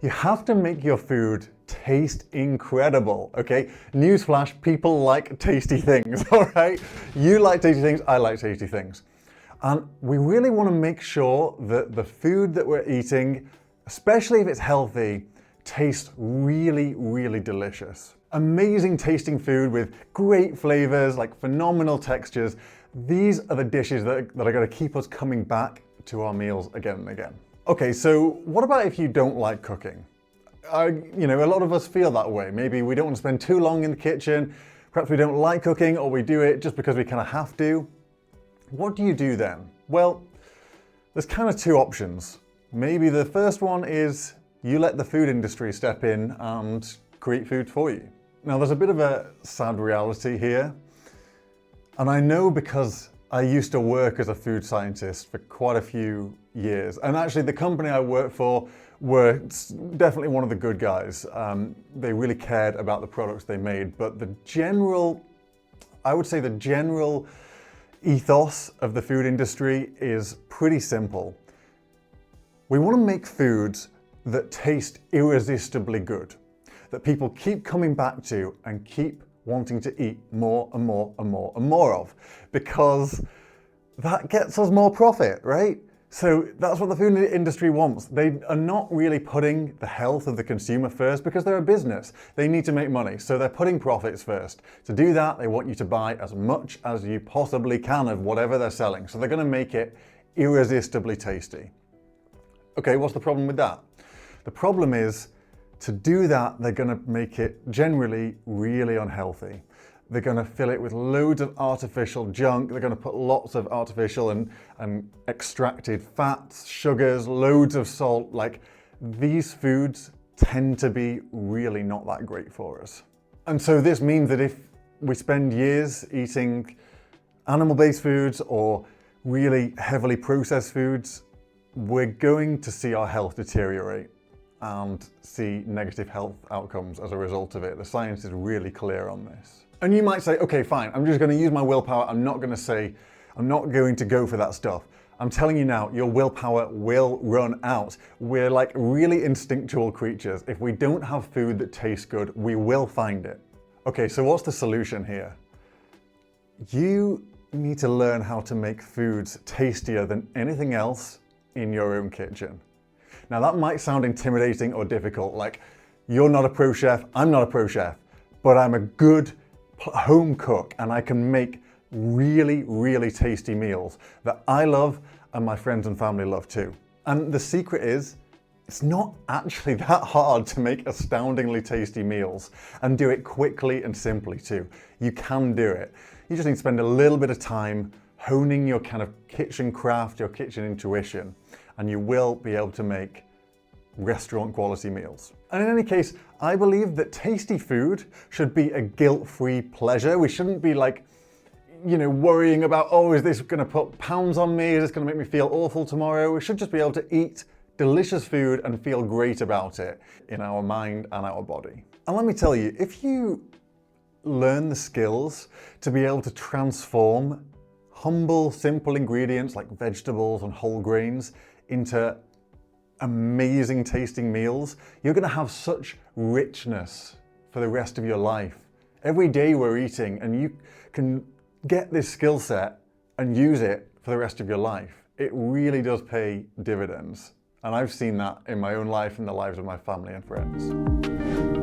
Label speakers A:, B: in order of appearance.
A: You have to make your food taste incredible, okay? Newsflash, people like tasty things, all right? You like tasty things, I like tasty things. And we really want to make sure that the food that we're eating, especially if it's healthy, tastes really, really delicious. Amazing tasting food with great flavors, like phenomenal textures. These are the dishes that are going to keep us coming back to our meals again and again. Okay, so what about if you don't like cooking? A lot of us feel that way. Maybe we don't want to spend too long in the kitchen. Perhaps we don't like cooking, or we do it just because we kind of have to. What do you do then? Well, there's kind of two options. Maybe the first one is you let the food industry step in and create food for you. Now, there's a bit of a sad reality here. And I know because I used to work as a food scientist for quite a few years. And actually the company I worked for were definitely one of the good guys. They really cared about the products they made. But I would say the general ethos of the food industry is pretty simple. We want to make foods that taste irresistibly good, that people keep coming back to and keep wanting to eat more and more and more and more of, because that gets us more profit, right? So that's what the food industry wants. They are not really putting the health of the consumer first because they're a business. They need to make money, so they're putting profits first. To do that, they want you to buy as much as you possibly can of whatever they're selling. So they're going to make it irresistibly tasty. Okay, what's the problem with that? The problem is, to do that, they're going to make it generally really unhealthy. They're going to fill it with loads of artificial junk. They're going to put lots of artificial and extracted fats, sugars, loads of salt. Like, these foods tend to be really not that great for us. And so this means that if we spend years eating animal-based foods or really heavily processed foods, we're going to see our health deteriorate and see negative health outcomes as a result of it. The science is really clear on this. And you might say, okay, fine, I'm just going to use my willpower. I'm not going to go for that stuff. I'm telling you now, your willpower will run out. We're like really instinctual creatures. If we don't have food that tastes good, we will find it. Okay, so what's the solution here? You need to learn how to make foods tastier than anything else in your own kitchen. Now that might sound intimidating or difficult, like you're not a pro chef, I'm not a pro chef, but I'm a good home cook and I can make really, really tasty meals that I love and my friends and family love too. And the secret is, it's not actually that hard to make astoundingly tasty meals and do it quickly and simply too. You can do it. You just need to spend a little bit of time honing your kind of kitchen craft, your kitchen intuition, and you will be able to make restaurant quality meals. And in any case, I believe that tasty food should be a guilt-free pleasure. We shouldn't be like, worrying about, oh, is this gonna put pounds on me? Is this gonna make me feel awful tomorrow? We should just be able to eat delicious food and feel great about it in our mind and our body. And let me tell you, if you learn the skills to be able to transform humble, simple ingredients like vegetables and whole grains into amazing tasting meals, you're going to have such richness for the rest of your life. Every day we're eating, and you can get this skill set and use it for the rest of your life. It really does pay dividends. And I've seen that in my own life and the lives of my family and friends.